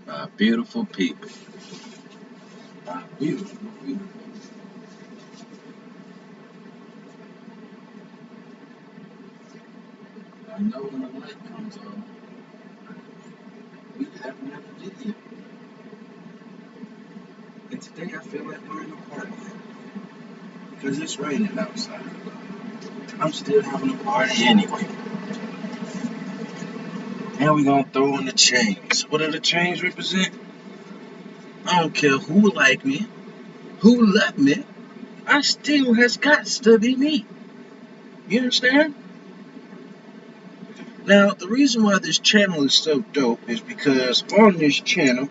My beautiful people. My beautiful people. I know when the light comes on, we have another video. And today I feel like we're in a party. Because it's raining outside. I'm still having a party anyway. And we're gonna throw in the chains. What do the chains represent? I don't care who like me, who love me. I still has got to be me. You understand? Now, the reason why this channel is so dope is because on this channel,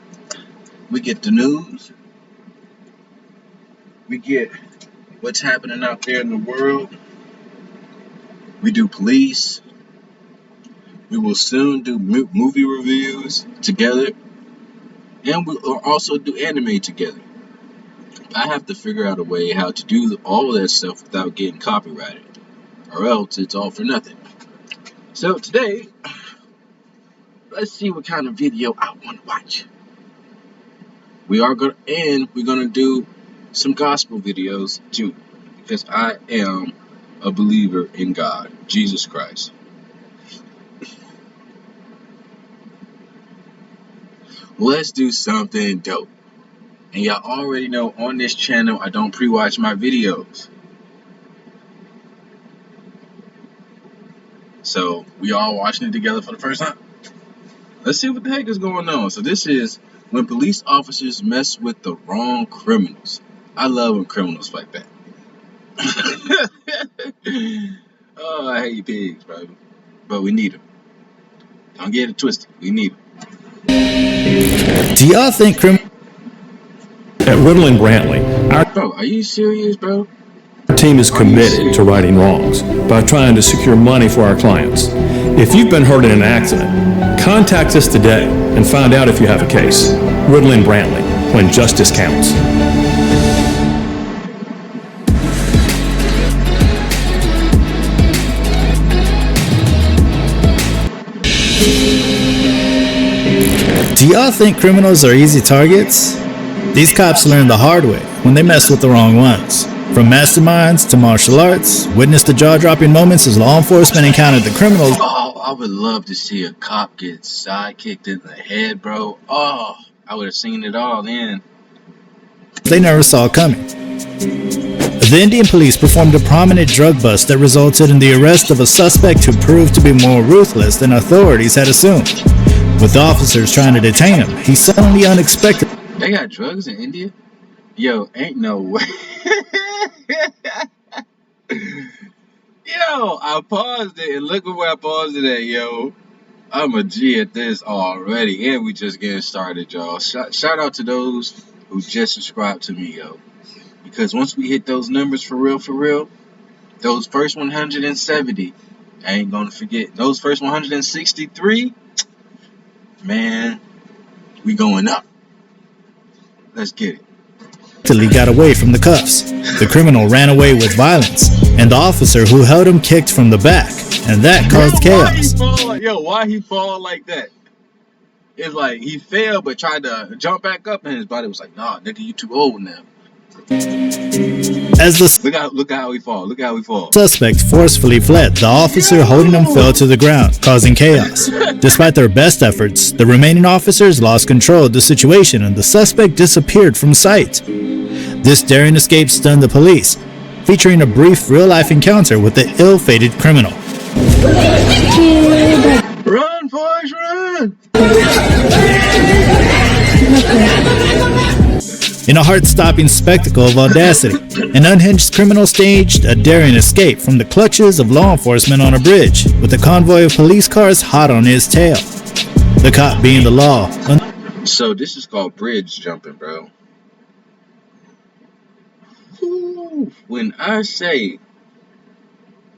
we get the news, we get what's happening out there in the world, we do police, we will soon do movie reviews together, and we'll also do anime together. I have to figure out a way how to do all of that stuff without getting copyrighted, or else it's all for nothing. So today, let's see what kind of video I want to watch. We're gonna do some gospel videos too, because I am a believer in God, Jesus Christ. Let's do something dope. And y'all already know on this channel I don't pre-watch my videos. So we all watching it together for the first time. Let's see what the heck is going on. So this is when police officers mess with the wrong criminals. I love when criminals like that. Oh, I hate pigs, bro. But we need them. Don't get it twisted. We need them. Do y'all think At Whittle and Brantley, Bro, are you serious, bro? our team is committed to righting wrongs by trying to secure money for our clients. If you've been hurt in an accident, contact us today and find out if you have a case. Whittle and Brantley, when justice counts. Do y'all think criminals are easy targets? These cops learn the hard way when they mess with the wrong ones. From masterminds to martial arts, witness the jaw-dropping moments as law enforcement encountered the criminals. Oh, I would love to see a cop get sidekicked in the head, bro. Oh, I would have seen it all then. They never saw coming. The Indian police performed a prominent drug bust that resulted in the arrest of a suspect who proved to be more ruthless than authorities had assumed. With officers trying to detain him, he suddenly unexpectedly. They got drugs in India? Yo, ain't no way. Yo, I paused it and look at where I paused it at, yo. I'm a G at this already, and we just getting started, y'all. Shout out to those who just subscribed to me, yo. Because once we hit those numbers for real, those first 170, I ain't gonna forget. Those first 163, man, we going up. Let's get it. Got away from the cuffs. The criminal ran away with violence, and the officer who held him kicked from the back, and that caused chaos. Why he fall like that? It's like he fell but tried to jump back up, and his body was like, "Nah, nigga, you too old now." As the Look at how he fall. Look how he fall. suspect forcefully fled, the officer holding him fell to the ground, causing chaos. Despite their best efforts, the remaining officers lost control of the situation and the suspect disappeared from sight. This daring escape stunned the police, featuring a brief real-life encounter with the ill-fated criminal. Run, Forrest, run! In a heart-stopping spectacle of audacity, an unhinged criminal staged a daring escape from the clutches of law enforcement on a bridge, with a convoy of police cars hot on his tail. The cop being the law. So this is called bridge jumping, bro. Whew. When I say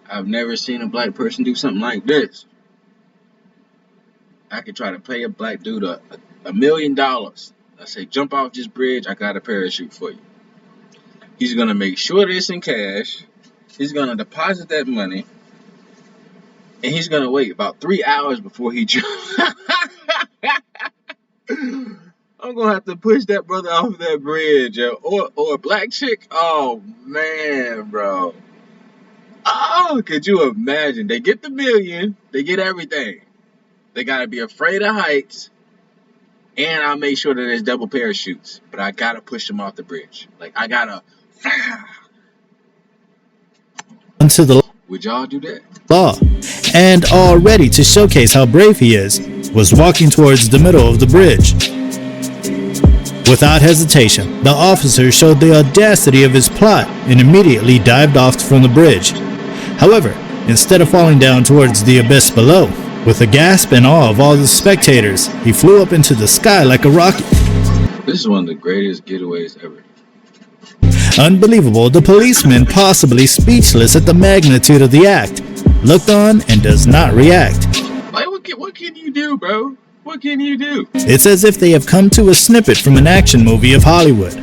I've never seen a black person do something like this, I could try to pay a black dude $1 million. I say, jump off this bridge, I got a parachute for you. He's going to make sure it's in cash. He's going to deposit that money. And he's going to wait about 3 hours before he jumps. I'm gonna have to push that brother off of that bridge, yo. Or a black chick. Oh man, bro. Oh, could you imagine? They get the million, they get everything. They gotta be afraid of heights, and I'll make sure that there's double parachutes. But I gotta push them off the bridge. Like I gotta. Onto the Would y'all do that? law, and all ready to showcase how brave he is, was walking towards the middle of the bridge. Without hesitation, the officer showed the audacity of his plot and immediately dived off from the bridge. However, instead of falling down towards the abyss below, with a gasp and awe of all the spectators, he flew up into the sky like a rocket. This is one of the greatest getaways ever. Unbelievable, the policeman, possibly speechless at the magnitude of the act, looked on and does not react. Like, what can you do, bro? What can you do? It's as if they have come to a snippet from an action movie of Hollywood.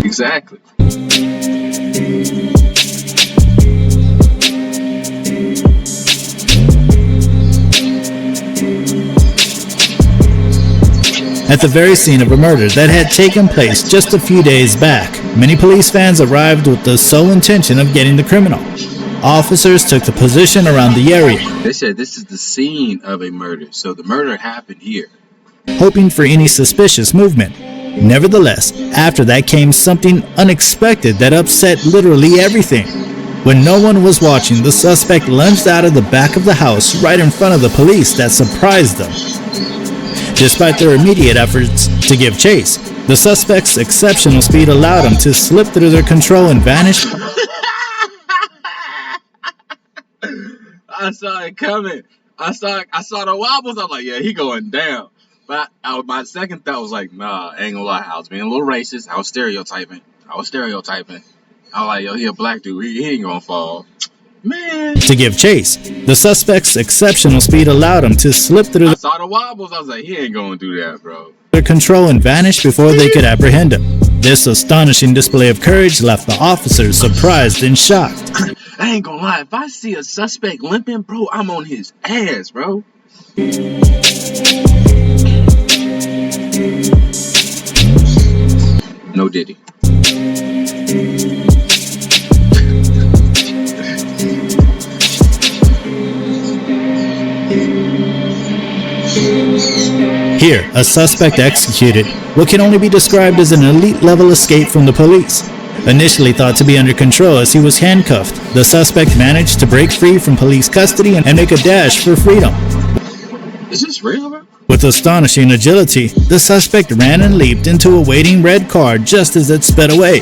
Exactly. At the very scene of a murder that had taken place just a few days back, many police fans arrived with the sole intention of getting the criminal. Officers took the position around the area, They said this is the scene of a murder, so the murder happened here. hoping for any suspicious movement. Nevertheless, after that came something unexpected that upset literally everything. When no one was watching, the suspect lunged out of the back of the house right in front of the police that surprised them. Despite their immediate efforts to give chase, the suspect's exceptional speed allowed him to slip through their control and vanish. I saw it coming. I saw the wobbles. I was like, yeah, he going down. But my second thought was like, nah, I ain't gonna lie. I was being a little racist. I was stereotyping. I was like, yo, he a black dude. He ain't gonna fall. Man. To give chase, the suspect's exceptional speed allowed him to slip through I saw the wobbles. I was like, he ain't gonna do that, bro. their control and vanish before they could apprehend him. This astonishing display of courage left the officers surprised and shocked. I ain't gonna lie. If I see a suspect limping, bro, I'm on his ass, bro. No Diddy. Here, a suspect executed what can only be described as an elite-level escape from the police. Initially thought to be under control as he was handcuffed, the suspect managed to break free from police custody and make a dash for freedom. Is this real, bro? With astonishing agility, the suspect ran and leaped into a waiting red car just as it sped away,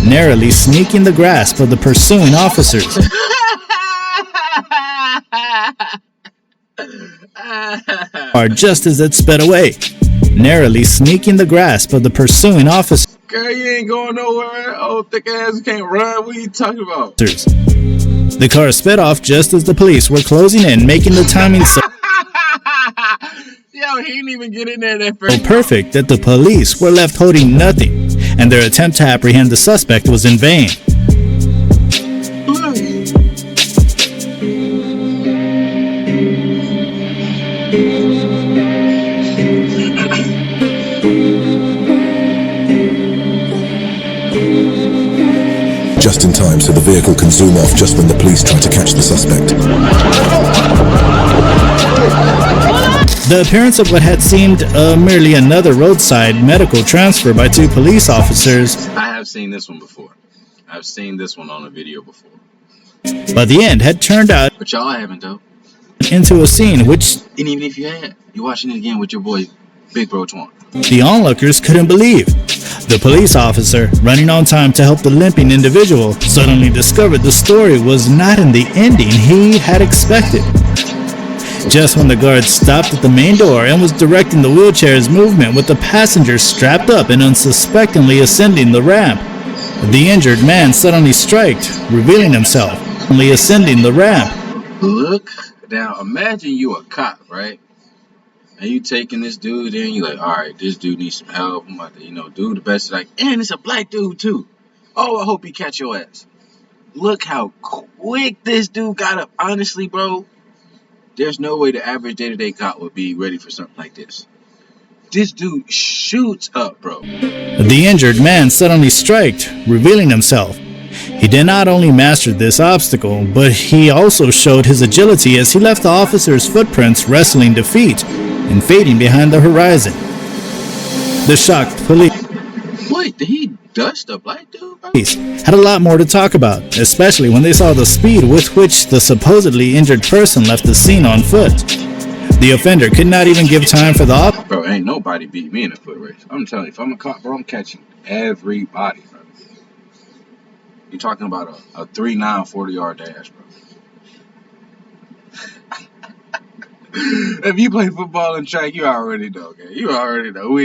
narrowly sneaking the grasp of the pursuing officers. Just as it sped away, narrowly sneaking the grasp of the pursuing officers. Girl, you ain't going nowhere. Oh, thick ass can't run. What are you talking about? The car sped off just as the police were closing in, making the timing so Yo, he didn't even get in there that first. perfect that the police were left holding nothing, and their attempt to apprehend the suspect was in vain. Just in time so the vehicle can zoom off just when the police try to catch the suspect. The appearance of what had seemed merely another roadside medical transfer by two police officers I have seen this one before. I've seen this one on a video before. by the end had turned out But y'all haven't, though. into a scene which And even if you had, you're watching it again with your boy, Big Bro Twan. the onlookers couldn't believe. The police officer, running on time to help the limping individual, suddenly discovered the story was not in the ending he had expected. Just when the guard stopped at the main door and was directing the wheelchair's movement with the passenger strapped up and unsuspectingly ascending the ramp, the injured man suddenly striked, revealing himself, only ascending the ramp. Look, now imagine you a cop, right? And you taking this dude in, you like, all right, this dude needs some help. I'm about to, do the best. Like, and it's a black dude too. Oh, I hope he catch your ass. Look how quick this dude got up. Honestly, bro, there's no way the average day-to-day cop would be ready for something like this. This dude shoots up, bro. The injured man suddenly striked, revealing himself. He did not only master this obstacle, but he also showed his agility as he left the officer's footprints wrestling defeat and fading behind the horizon. The shocked police Wait, did he dust a black dude, bro? had a lot more to talk about, especially when they saw the speed with which the supposedly injured person left the scene on foot. The offender could not even give time for the officer. Bro, ain't nobody beat me in a foot race. I'm telling you, if I'm a cop, bro, I'm catching everybody, bro. You're talking about a 3.9 40-yard dash, bro. If you play football and track, you already know, okay? You already know.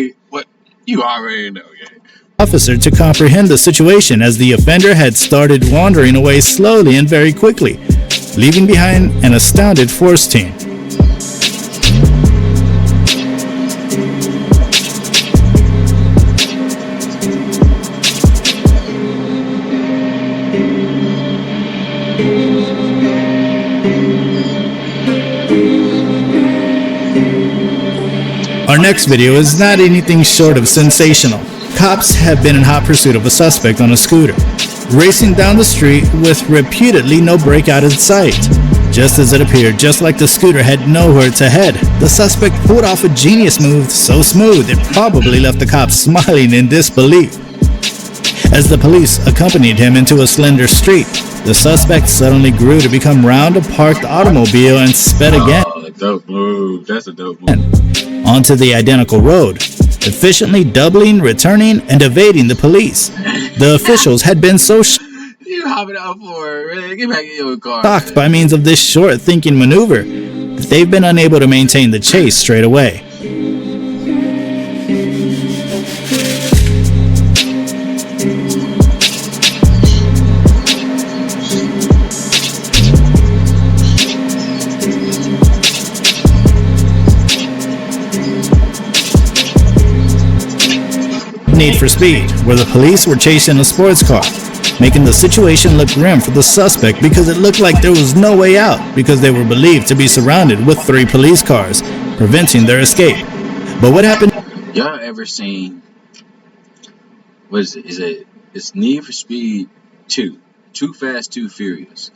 You already know, okay? Officer to comprehend the situation as the offender had started wandering away slowly and very quickly, leaving behind an astounded force team. Our next video is not anything short of sensational. Cops have been in hot pursuit of a suspect on a scooter, racing down the street with reputedly no breakout in sight. Just as it appeared, just like the scooter had nowhere to head, the suspect pulled off a genius move so smooth it probably left the cops smiling in disbelief. As the police accompanied him into a slender street, the suspect suddenly grew to become round a parked automobile and sped again. Oh, dope move. That's a dope move. Onto the identical road, efficiently doubling, returning, and evading the police. The officials had been so You hopping out for it, man. Get back in your car. shocked by means of this short thinking maneuver that they've been unable to maintain the chase straight away. Need for Speed, where the police were chasing a sports car, making the situation look grim for the suspect because it looked like there was no way out because they were believed to be surrounded with 3 police cars, preventing their escape. But what happened? Y'all ever seen, what is it? It's Need for Speed 2. Too Fast, Too Furious.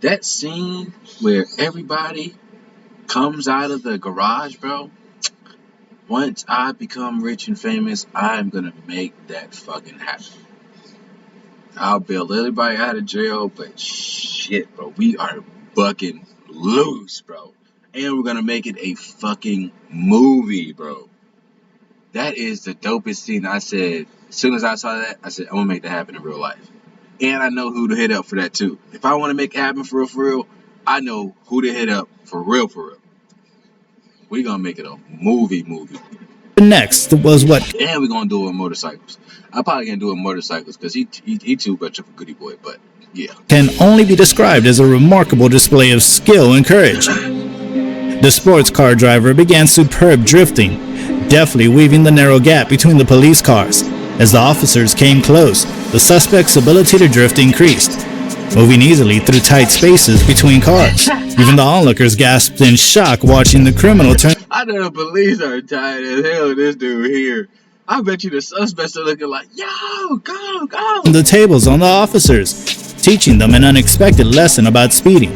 That scene where everybody comes out of the garage, bro. Once I become rich and famous, I'm gonna make that fucking happen. I'll bail everybody out of jail, but shit, bro, we are bucking loose, bro. And we're gonna make it a fucking movie, bro. That is the dopest scene. I said, as soon as I saw that, I said, I'm gonna make that happen in real life. And I know who to hit up for that too. If I wanna make it happen for real, I know who to hit up for real. We gonna make it a movie. Next was what And we're gonna do it with motorcycles. I'm probably gonna do it with motorcycles because he too much of a goody boy, but yeah. can only be described as a remarkable display of skill and courage. The sports car driver began superb drifting, deftly weaving the narrow gap between the police cars. As the officers came close, the suspect's ability to drift increased, moving easily through tight spaces between cars. Even the onlookers gasped in shock watching the criminal turn. I know the police are tired as hell of this dude here. I bet you the suspects are looking like, yo, go. The tables on the officers, teaching them an unexpected lesson about speeding.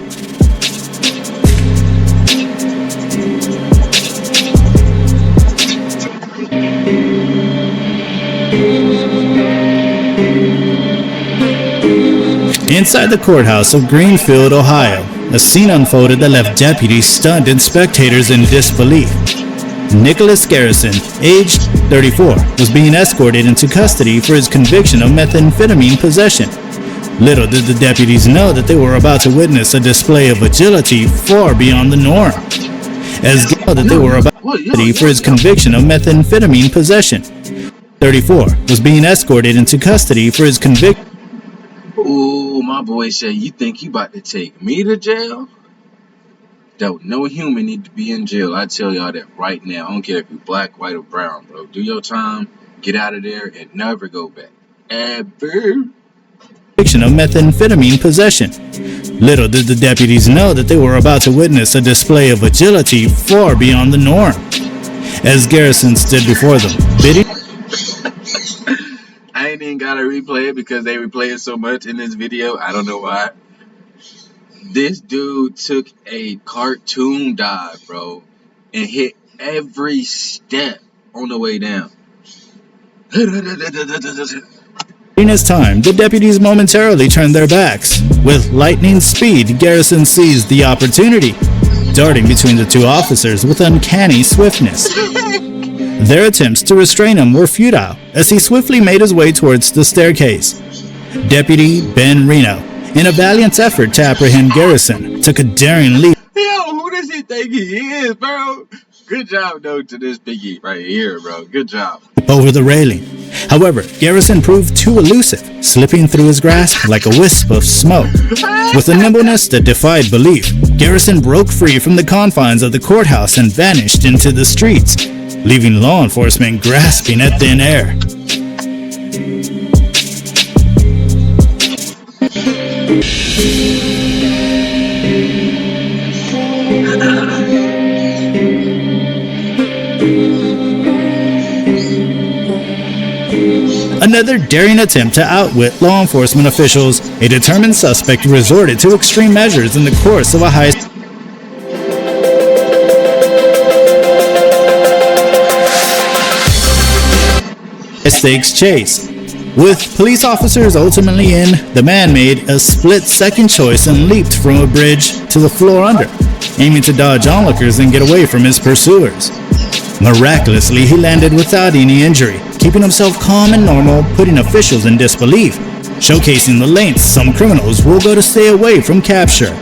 Inside the courthouse of Greenfield, Ohio, a scene unfolded that left deputies stunned and spectators in disbelief. Nicholas Garrison, aged 34, was being escorted into custody for his conviction of methamphetamine possession. Little did the deputies know that they were about to witness a display of agility far beyond the norm. For his conviction of methamphetamine possession. 34 was being escorted into custody for his conviction. Ooh, my boy said, you think you about to take me to jail? Don't no human need to be in jail. I tell y'all that right now. I don't care if you're black, white, or brown, bro. Do your time, get out of there, and never go back. Ever. Of methamphetamine possession. Little did the deputies know that they were about to witness a display of agility far beyond the norm. as Garrison stood before them, bidding I ain't even gotta replay it because they replay it so much in this video. I don't know why. This dude took a cartoon dive, bro, and hit every step on the way down. In his time, the deputies momentarily turned their backs. With lightning speed, Garrison seized the opportunity, darting between the two officers with uncanny swiftness. Their attempts to restrain him were futile, as he swiftly made his way towards the staircase. Deputy Ben Reno, in a valiant effort to apprehend Garrison, took a daring leap Yo, who does he think he is, bro? Good job, though, to this piggy right here, bro. Good job. over the railing. However, Garrison proved too elusive, slipping through his grasp like a wisp of smoke. With a nimbleness that defied belief, Garrison broke free from the confines of the courthouse and vanished into the streets, leaving law enforcement grasping at thin air. Another daring attempt to outwit law enforcement officials, a determined suspect resorted to extreme measures in the course of a high-stakes chase. With police officers ultimately in, the man made a split-second choice and leaped from a bridge to the floor under, aiming to dodge onlookers and get away from his pursuers. Miraculously, he landed without any injury, keeping himself calm and normal, putting officials in disbelief, showcasing the lengths some criminals will go to stay away from capture.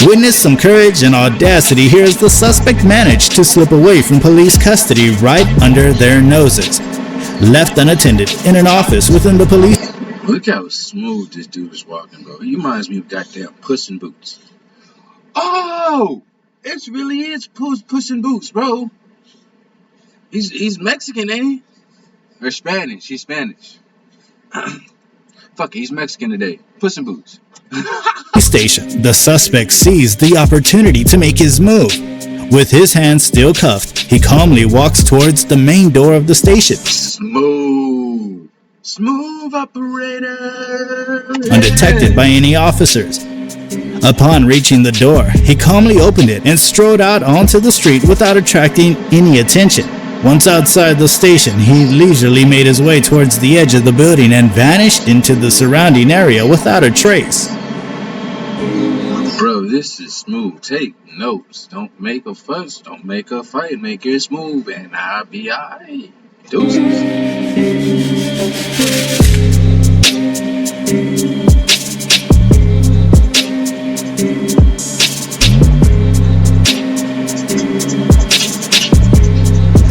Witness some courage and audacity here as the suspect managed to slip away from police custody right under their noses. Left unattended in an office within the police. Look how smooth this dude is walking, bro. He reminds me of goddamn Puss in Boots. Oh! It really is Puss in Boots, bro. He's Mexican, ain't he? Or Spanish. He's Spanish. Fuck it, he's Mexican today. Puss in Boots. Station. The suspect seized the opportunity to make his move. With his hands still cuffed, he calmly walks towards the main door of the station. Smooth operator. Undetected by any officers. Upon reaching the door, he calmly opened it and strode out onto the street without attracting any attention. Once outside the station, he leisurely made his way towards the edge of the building and vanished into the surrounding area without a trace. Bro, this is smooth. Take notes. Don't make a fuss. Don't make a fight. Make it smooth, and I'll be alright. Deuces.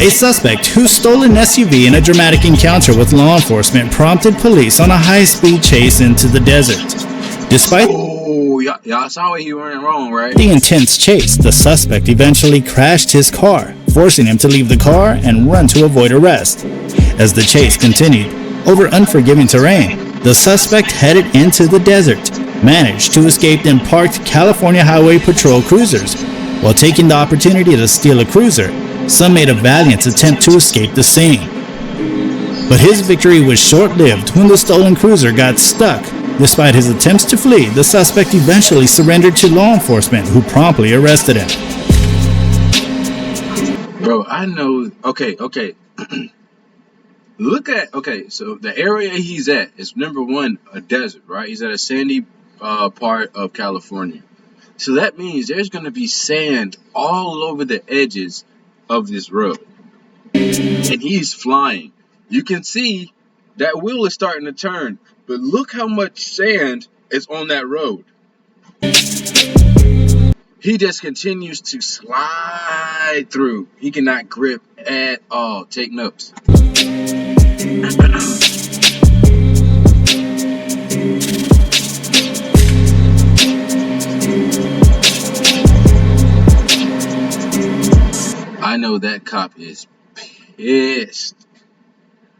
A suspect who stole an SUV in a dramatic encounter with law enforcement prompted police on a high-speed chase into the desert. Despite Y'all saw what he went wrong, right? the intense chase, the suspect eventually crashed his car, forcing him to leave the car and run to avoid arrest. As the chase continued over unforgiving terrain, the suspect headed into the desert, managed to escape in parked California Highway Patrol cruisers. While taking the opportunity to steal a cruiser, some made a valiant attempt to escape the scene. But his victory was short-lived when the stolen cruiser got stuck. Despite his attempts to flee, the suspect eventually surrendered to law enforcement, who promptly arrested him. Bro, I know. Okay. So the area he's at is, number one, a desert, right? He's at a sandy part of California. So that means there's going to be sand all over the edges of this road. And he's flying. You can see that wheel is starting to turn. But look how much sand is on that road. He just continues to slide through. He cannot grip at all. Take notes. I know that cop is pissed.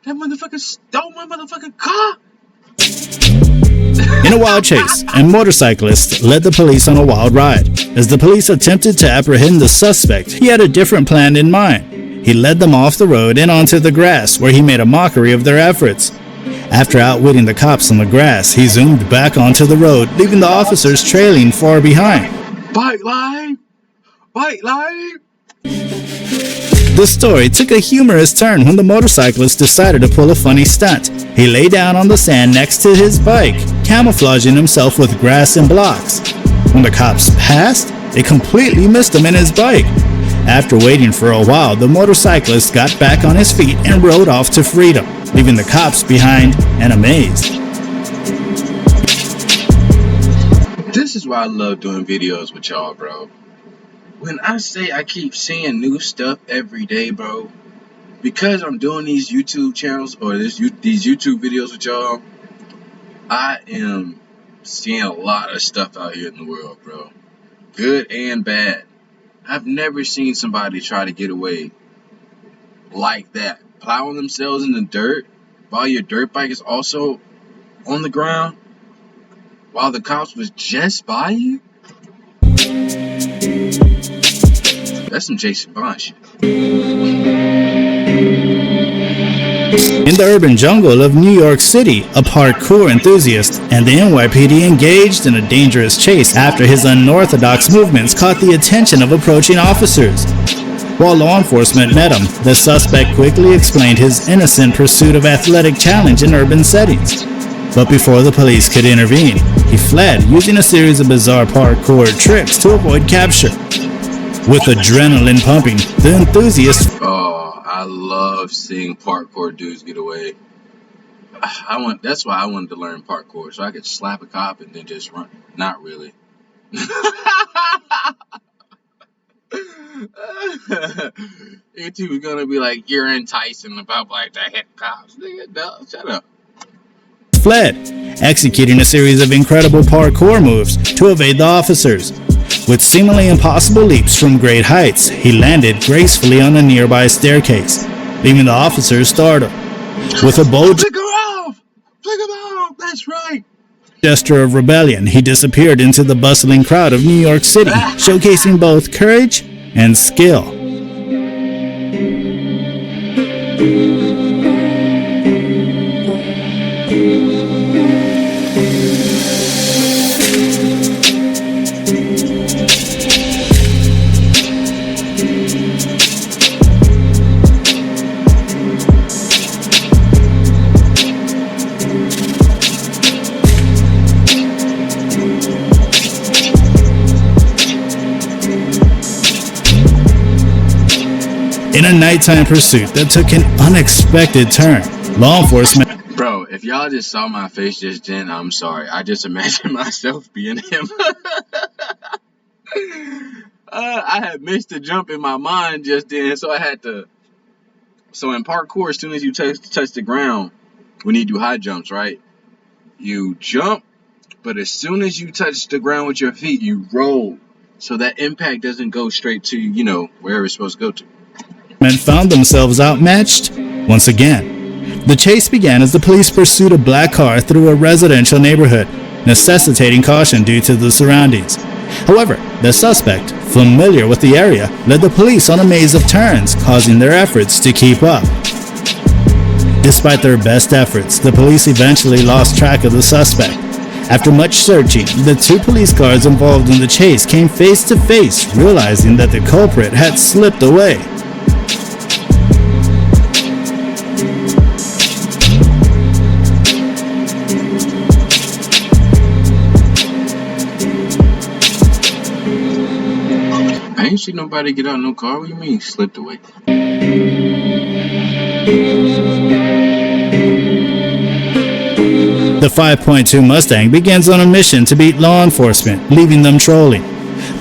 That motherfucker stole my motherfucking car. In a wild chase, a motorcyclist led the police on a wild ride. As the police attempted to apprehend the suspect, he had a different plan in mind. He led them off the road and onto the grass, where he made a mockery of their efforts. After outwitting the cops on the grass, he zoomed back onto the road, leaving the officers trailing far behind. Bike line! Bike line! The story took a humorous turn when the motorcyclist decided to pull a funny stunt. He lay down on the sand next to his bike, camouflaging himself with grass and blocks. When the cops passed, they completely missed him and his bike. After waiting for a while, the motorcyclist got back on his feet and rode off to freedom, leaving the cops behind and amazed. This is why I love doing videos with y'all, bro. When I say I keep seeing new stuff every day, bro, because I'm doing these YouTube channels or these YouTube videos with y'all, I am seeing a lot of stuff out here in the world, bro. Good and bad. I've never seen somebody try to get away like that. Plowing themselves in the dirt while your dirt bike is also on the ground while the cops was just by you. That's some Jason Bond shit. In the urban jungle of New York City, a parkour enthusiast and the NYPD engaged in a dangerous chase after his unorthodox movements caught the attention of approaching officers. While law enforcement met him, the suspect quickly explained his innocent pursuit of athletic challenge in urban settings. But before the police could intervene, he fled using a series of bizarre parkour tricks to avoid capture. With adrenaline pumping, the enthusiast I love seeing parkour dudes get away. That's why I wanted to learn parkour, so I could slap a cop and then just run. Not really. It was gonna be like, you're enticing the public to hit cops. Nigga, no, shut up. fled, executing a series of incredible parkour moves to evade the officers. With seemingly impossible leaps from great heights, he landed gracefully on a nearby staircase, leaving the officers startled. With a bold Flick her off! Flick her off! That's right! gesture of rebellion, he disappeared into the bustling crowd of New York City, showcasing both courage and skill. In a nighttime pursuit that took an unexpected turn, law enforcement Bro, if y'all just saw my face just then, I'm sorry. I just imagined myself being him. I had missed a jump in my mind just then, so I had to. So in parkour, as soon as you touch the ground, when you do high jumps, right? You jump, but as soon as you touch the ground with your feet, you roll. So that impact doesn't go straight to, wherever it's supposed to go to. found themselves outmatched once again. The chase began as the police pursued a black car through a residential neighborhood, necessitating caution due to the surroundings. However, the suspect, familiar with the area, led the police on a maze of turns, causing their efforts to keep up. Despite their best efforts, the police eventually lost track of the suspect. After much searching, the two police cars involved in the chase came face to face, realizing that the culprit had slipped away. I ain't seen nobody get out no car. What do you mean slipped away? The 5.2 Mustang begins on a mission to beat law enforcement, leaving them trolling.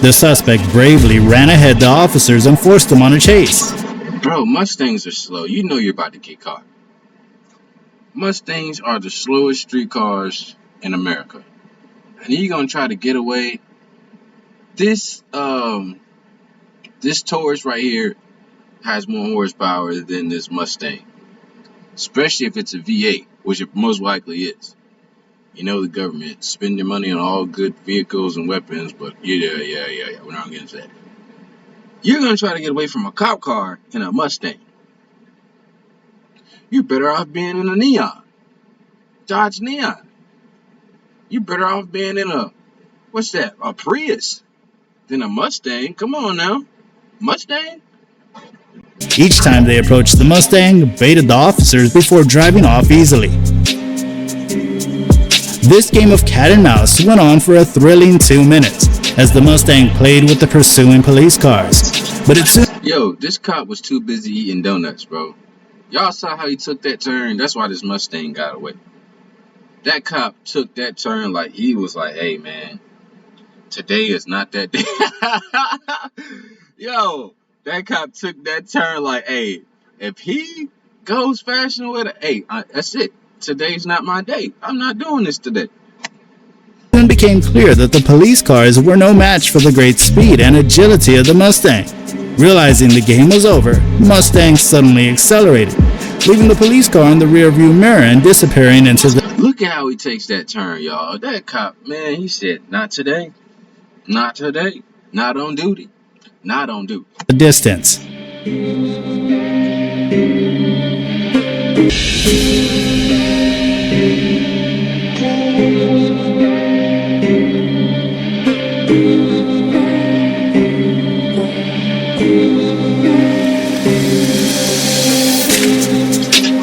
The suspect bravely ran ahead the officers and forced them on a chase. Bro, Mustangs are slow. You know you're about to get caught. Mustangs are the slowest street cars in America. And you're gonna try to get away. This Taurus right here has more horsepower than this Mustang, especially if it's a V8, which it most likely is. You know the government spending money on all good vehicles and weapons, but yeah, we're not gonna get into that. You're gonna try to get away from a cop car in a Mustang. You're better off being in a Neon, Dodge Neon. You're better off being in a Prius than a Mustang. Come on now, Mustang. Each time they approached the Mustang, baited the officers before driving off easily. This game of cat and mouse went on for a thrilling 2 minutes as the Mustang played with the pursuing police cars. But it soon... Yo, this cop was too busy eating donuts, bro. Y'all saw how he took that turn? That's why this Mustang got away. That cop took that turn like he was like, hey, man, today is not that day. Yo, that cop took that turn like, hey, if he goes fashion with it, hey, that's it. Today's not my day. I'm not doing this today. It soon became clear that the police cars were no match for the great speed and agility of the Mustang. Realizing the game was over, Mustang suddenly accelerated, leaving the police car in the rearview mirror and disappearing into the... Look at how he takes that turn, y'all. That cop, man, he said, not today. Not today. Not on duty. Not on duty. distance.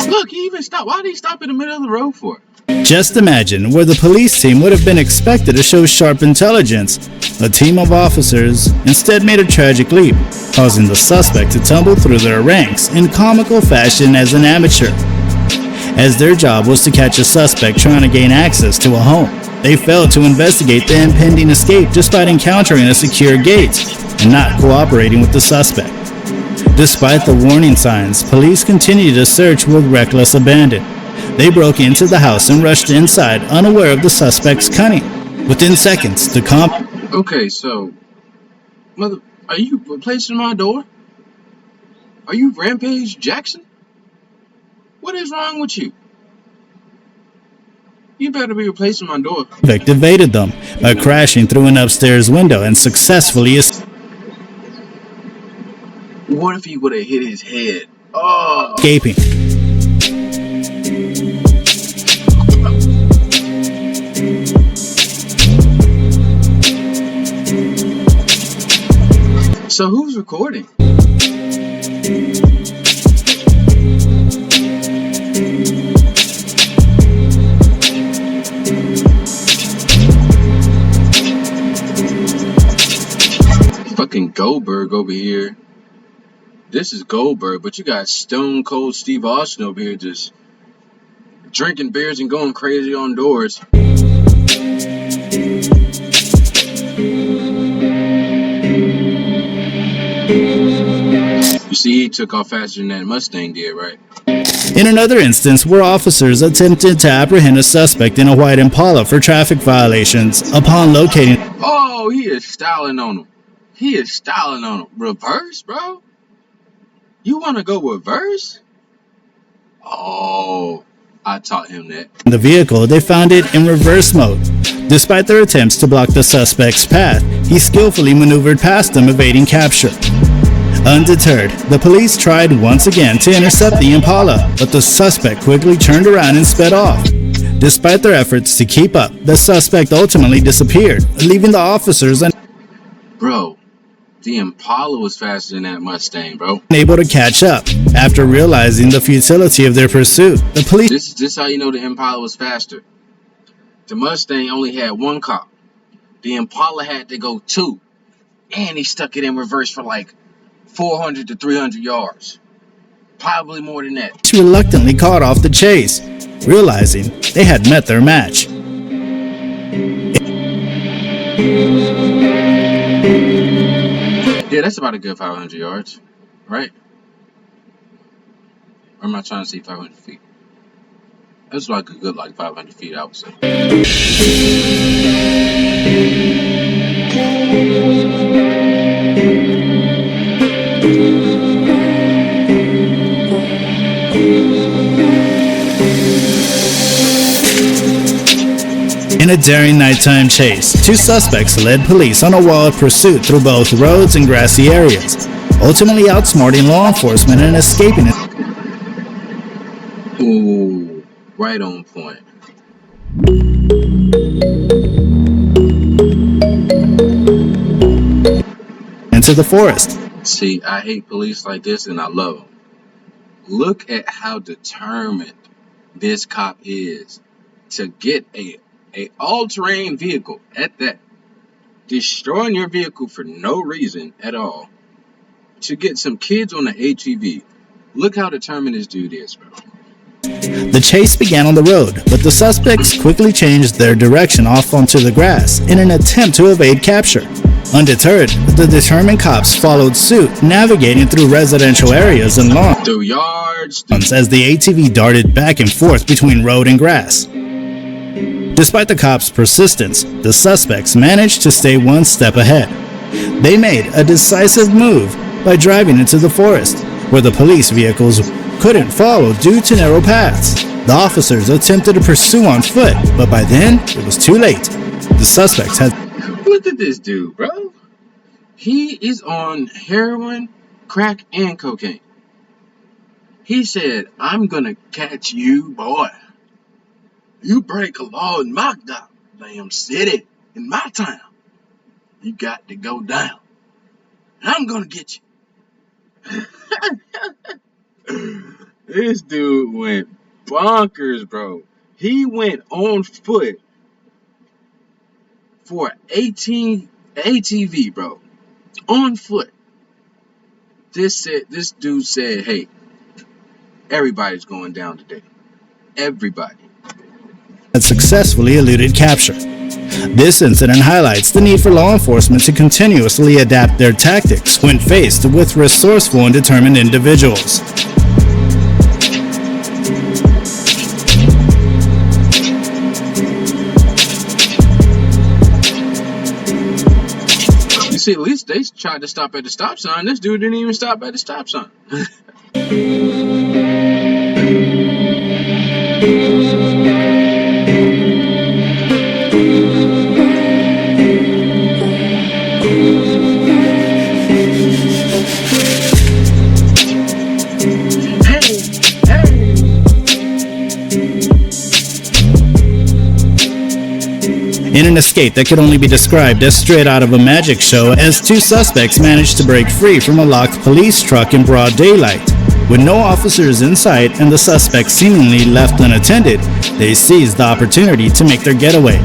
Look, he even stopped. Why did he stop in the middle of the road for? Just imagine where the police team would have been expected to show sharp intelligence. A team of officers instead made a tragic leap, causing the suspect to tumble through their ranks in comical fashion as an amateur. As their job was to catch a suspect trying to gain access to a home, they failed to investigate the impending escape despite encountering a secure gate and not cooperating with the suspect. Despite the warning signs, police continued to search with reckless abandon. They broke into the house and rushed inside, unaware of the suspect's cunning. Within seconds, the Okay, so, mother, are you replacing my door? Are you Rampage Jackson? What is wrong with you? You better be replacing my door. convict evaded them by crashing through an upstairs window and successfully What if he would have hit his head? Oh. escaping. So who's recording? Fucking Goldberg over here. This is Goldberg, but you got Stone Cold Steve Austin over here just drinking beers and going crazy on doors. You see, he took off faster than that Mustang did, right? In another instance where officers attempted to apprehend a suspect in a white Impala for traffic violations, upon locating... Oh, he is styling on him. He is styling on him. Reverse, bro? You want to go reverse? Oh, I taught him that. the vehicle, they found it in reverse mode. Despite their attempts to block the suspect's path, he skillfully maneuvered past them, evading capture. Undeterred, the police tried once again to intercept the Impala, but the suspect quickly turned around and sped off. Despite their efforts to keep up, the suspect ultimately disappeared, leaving the officers Bro, the Impala was faster than that Mustang, bro. unable to catch up. After realizing the futility of their pursuit, the police... This is how you know the Impala was faster. The Mustang only had one cop. The Impala had to go two. And he stuck it in reverse for like 400 to 300 yards. Probably more than that. reluctantly caught off the chase, realizing they had met their match. Yeah, that's about a good 500 yards, right? Or am I trying to say 500 feet? That's like a good 500 feet, I would say. In a daring nighttime chase, two suspects led police on a wild pursuit through both roads and grassy areas, ultimately outsmarting law enforcement and escaping it. Ooh, right on point. Into the forest. See, I hate police like this and I love them. Look at how determined this cop is to get a all-terrain vehicle at that, destroying your vehicle for no reason at all, to get some kids on the ATV. Look how determined this dude is, bro. The chase began on the road, but the suspects quickly changed their direction off onto the grass in an attempt to evade capture. Undeterred, the determined cops followed suit, navigating through residential areas and lawns Through yards, as the ATV darted back and forth between road and grass. Despite the cops' persistence, the suspects managed to stay one step ahead. They made a decisive move by driving into the forest, where the police vehicles couldn't follow due to narrow paths. The officers attempted to pursue on foot, but by then, it was too late. The suspects had... Look at this dude, bro. He is on heroin, crack, and cocaine. He said, I'm gonna catch you, boy. You break a law in my damn city, in my town. You got to go down. And I'm gonna get you. This dude went bonkers, bro. He went on foot for 18 ATV, bro. On foot. This dude said, hey, everybody's going down today. Everybody. had successfully eluded capture. This incident highlights the need for law enforcement to continuously adapt their tactics when faced with resourceful and determined individuals. You see, at least they tried to stop at the stop sign. This dude didn't even stop at the stop sign. In an escape that could only be described as straight out of a magic show, as two suspects managed to break free from a locked police truck in broad daylight. With no officers in sight and the suspects seemingly left unattended, they seized the opportunity to make their getaway.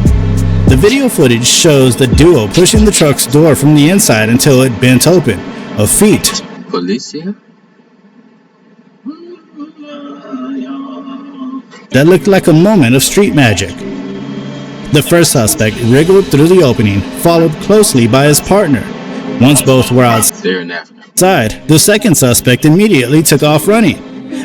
The video footage shows the duo pushing the truck's door from the inside until it bent open, a feat Policia? that looked like a moment of street magic. The first suspect wriggled through the opening, followed closely by his partner. Once both were They're in Africa. outside, the second suspect immediately took off running.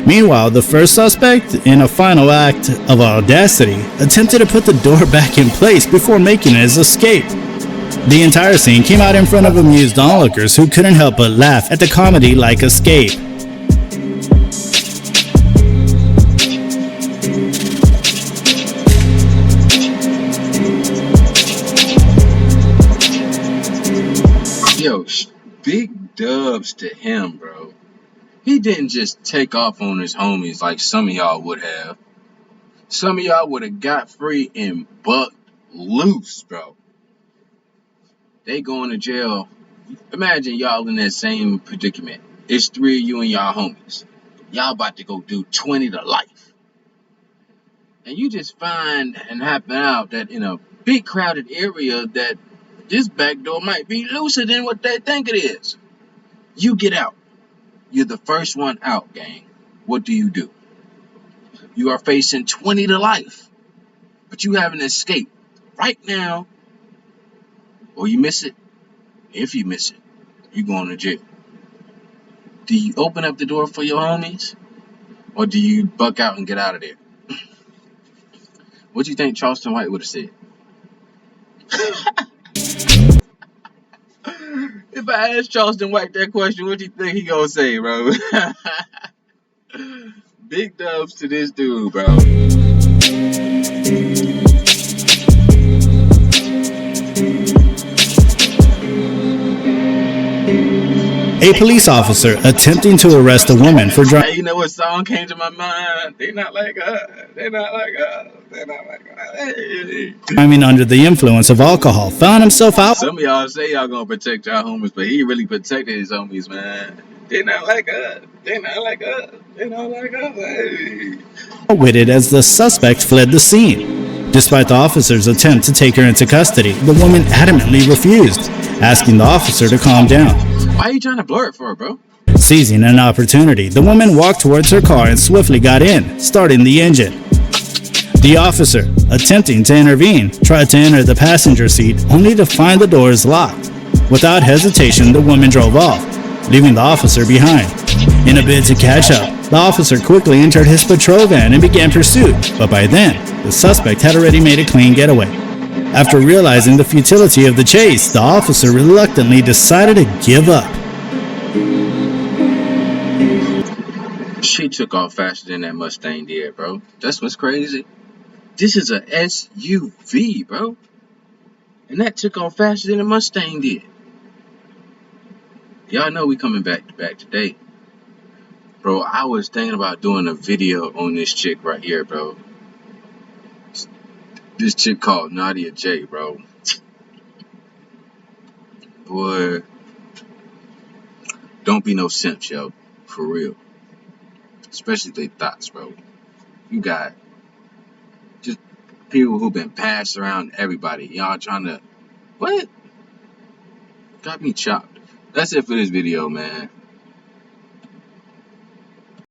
Meanwhile, the first suspect, in a final act of audacity, attempted to put the door back in place before making his escape. The entire scene came out in front of amused onlookers who couldn't help but laugh at the comedy-like escape. Yo, big dubs to him, bro. He didn't just take off on his homies like some of y'all would have. Some of y'all would have got free and bucked loose, bro. They going to jail. Imagine y'all in that same predicament. It's three of you and y'all homies. Y'all about to go do 20 to life. And you just find and happen out that in a big crowded area that this back door might be looser than what they think it is. You get out. You're the first one out, gang. What do? You are facing 20 to life. But you have an escape right now. Or you miss it. If you miss it, you're going to jail. Do you open up the door for your homies? Or do you buck out and get out of there? What do you think Charleston White would have said? If I asked Charleston White that question, what do you think he gonna say, bro? Big dubs to this dude, bro. A police officer attempting to arrest a woman for Hey, you know what song came to my mind? They not like us. They not like us. They not like us. Hey. driving under the influence of alcohol found himself out Some of y'all say y'all gonna protect y'all homies, but he really protected his homies, man. They not like us. They not like us. They not like us. Hey. outwitted as the suspect fled the scene. Despite the officer's attempt to take her into custody, the woman adamantly refused, asking the officer to calm down. Why are you trying to blur it for, bro? Seizing an opportunity, the woman walked towards her car and swiftly got in, starting the engine. The officer, attempting to intervene, tried to enter the passenger seat only to find the doors locked. Without hesitation, the woman drove off, leaving the officer behind. In a bid to catch up, the officer quickly entered his patrol van and began pursuit, but by then, the suspect had already made a clean getaway. After realizing the futility of the chase, the officer reluctantly decided to give up. She took off faster than that Mustang did, bro. That's what's crazy. This is a SUV, bro. And that took off faster than the Mustang did. Y'all know we coming back to back today. Bro, I was thinking about doing a video on this chick right here, bro. This chick called Nadia J, bro. Boy, don't be no simp, yo. For real. Especially they thoughts, bro. You got just people who been passed around everybody. Y'all trying to... What? Got me chopped. That's it for this video, man.